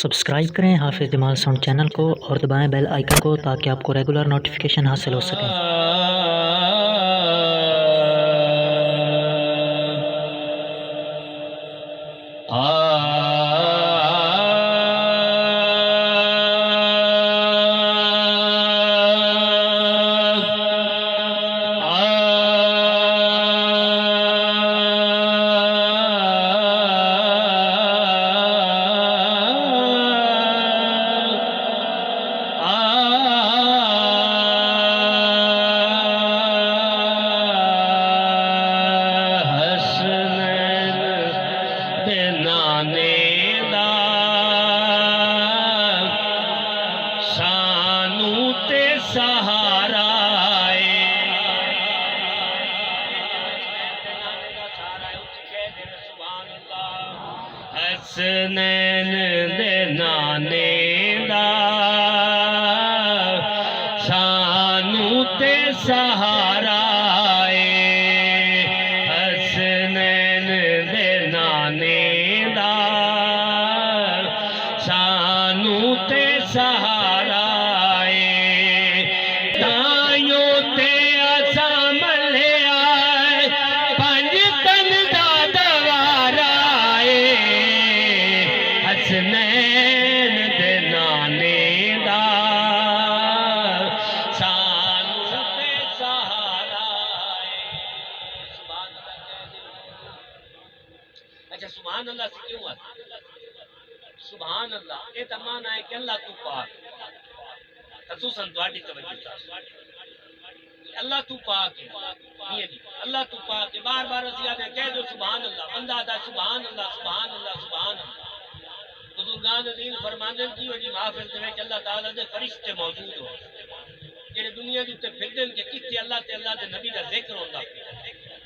Subscribe کریں حافظ جمال sound channel کو اور دبائیں بیل آئیکن کو تاکہ آپ کو ریگولر نوٹیفیکیشن حاصل ہو سکیں۔ حسنین دے نانے دا سانو تے سہارا اے، حسنین دے نانے دا سانو تے سہارا اے، تائیوں تے اساں ملے آئے پنج تن دا دوارا اے، حسنین دے نانے دا سانو تے سہارا اے۔ سبحان اللہ کہہ دے۔ اچھا سبحان اللہ سے کیوں آتا؟ سبحان اللہ یہ تمام ہے کہ اللہ تو پاک، خصوصاً تواڈی توجہ چاہیے، اللہ تو پاک ہے، اللہ تو پاک ہے۔ بار بار اسی آدھے کہہ دو سبحان اللہ، بندہ آدھا سبحان اللہ سبحان اللہ سبحان اللہ۔ بزرگان دین فرماندے کی وجہ محافل دے وچ اللہ تعالی دے فرشتے موجود ہو جڑے دنیا دے تے پھردن کہ کتے اللہ تے اللہ دے نبی دا ذکر ہوندا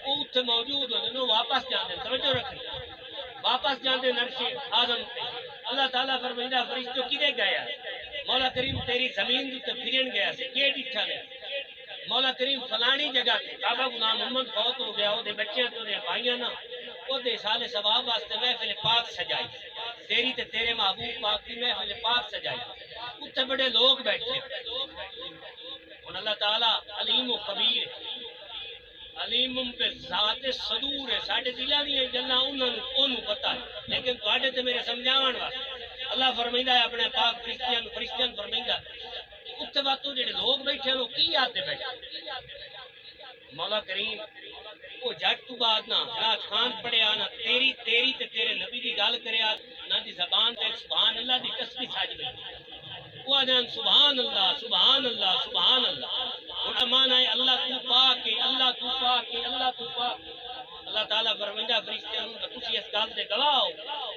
او تے موجود ہوندے، واپس جاندے، توجہ رکھیں، واپس جاندے نرش آدم تے۔ اللہ تعالیٰ فرمائندا فرشتوں کدے گیا؟ مولا کریم تیری زمین تے پھرن گیا سی، کی ڈٹھا نے؟ مولا کریم فلانی جگہ تے بابا غلام محمد فوت ہو گیا، او دے بچیاں تو دے بھائیاں نا او دے سال ثواب واسطے محفل پاک سجائی، تیری تے تیرے محبوب پاک کی محفل پاک سجائی، اتنے بڑے لوگ بیٹھے۔ اور اللہ تعالیٰ علیم و خبیر، علیم پہ ذات صدور ہے، ساڑھے دلہ نہیں ہے جلنا انہوں پتہ ہے، لیکن تواڈے تے میرے سمجھاون واسطے اللہ فرمائندہ ہے اپنے پاک فرشتیاں فرمائندہ اتنے باتوں جڑے لوگ بیٹھے ہیں وہ کی آتے بیٹھے؟ مولا کریم وہ جٹ تو بعد نہ خان پڑے آنا تیری تے تیرے نبی دی گل کرے نہ دی زبان تے سبحان اللہ دی تسبیح سج گئی، وہ آدھے سبحان اللہ سبحان اللہ سبحان اللہ۔ اور امان ہے اللہ تو پاک ہے، اللہ تو پاک ہے، اللہ تو پاک۔ اللہ تعالیٰ فرمائندہ فرشتے ہوں تو تسی اس گل دے گواہ ہو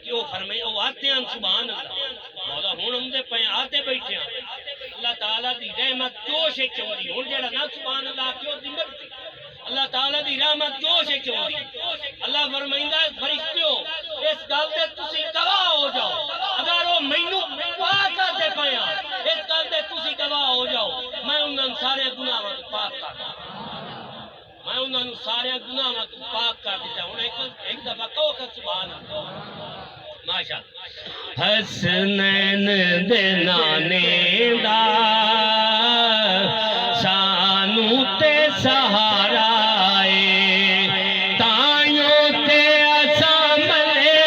کہ وہ فرمائے وہ آتے ہیں سبحان اللہ، مولا ہن ہم دے پے آتے بیٹھے ہیں، اللہ تعالیٰ دی رحمت جوش چوندی، ہن جڑا نہ سبحان اللہ کیوں دی مرضی، اللہ تعالیٰ دی رحمت جوش چوندی۔ اللہ فرمائندہ فرشتیو اس گل دے تسی گواہ ہو جاؤ، اگر وہ مینوں پاک کرتے پے اس گل دے تسی گواہ ہو جاؤ، میں انہاں سارے گناہاں تو پاک کر دوں، میں انہوں سارے گناہاں تو پاک کر دیتا ہوں۔ ایک دفعہ کہو کہ سبحان اللہ، ماشاءاللہ۔ حسنین دے نانے دا سانو تے سہارا اے، تائیوں تے اساں ملے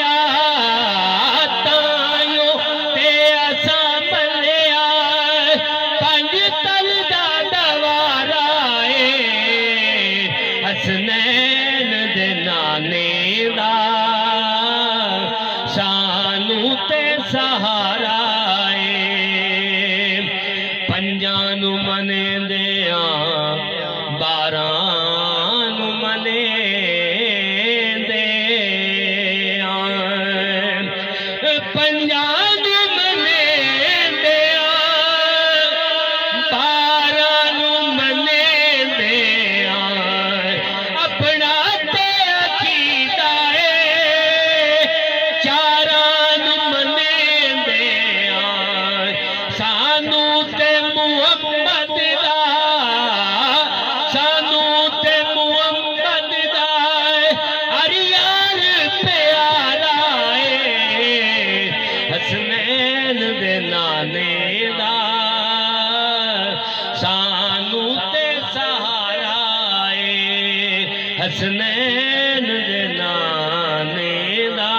تائیوں تے اساں ملے پنج تل دا دوارا اے، حسنین دے نانے دا سانو تے سہارا اے، پنجاں نو منے دیاں باراں نو منے دیاں، پنجاں نو منے دیاں باراں نو منے دیاں، اپنا تے عقیدہ اے چاراں نو منے دیاں، دے نانے دا سانو تے سہارا اے حسنین دے نانے دا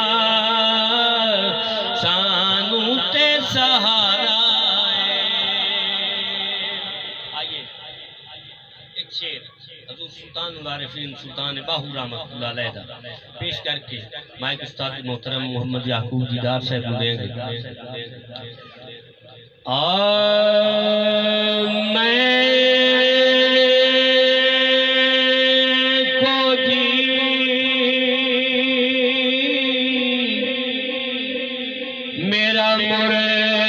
سانو تے سہارا اے آئیے ایک شیر حضور سلطان العارفین سلطان باہو رحمت اللہ علیہ دا پیش کر کے مائک استاد محترم محمد یعقوب دیدار صاحب کو دیں گے میں کو جی میرا مرشد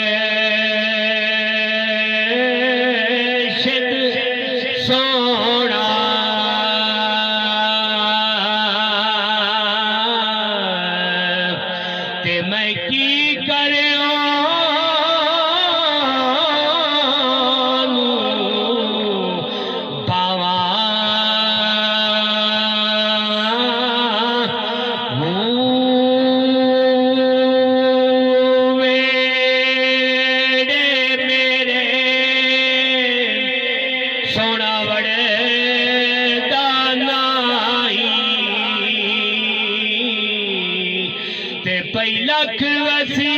سونا تے میں کی کریوں سونا بڑے دانائی تے پئی لکھ وسیلے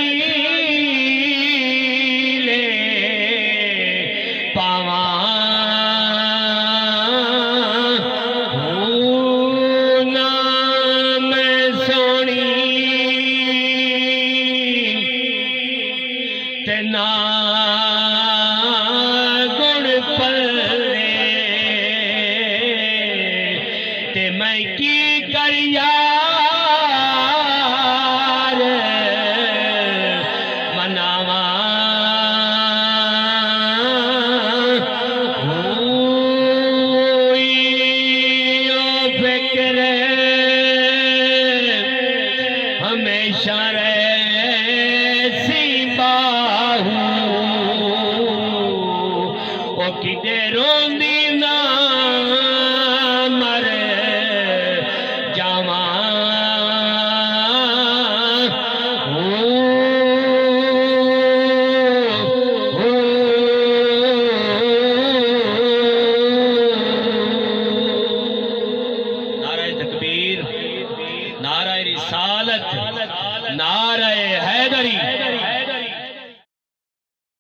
پاواں نام سونی تے نا میں کی کر یار مناواں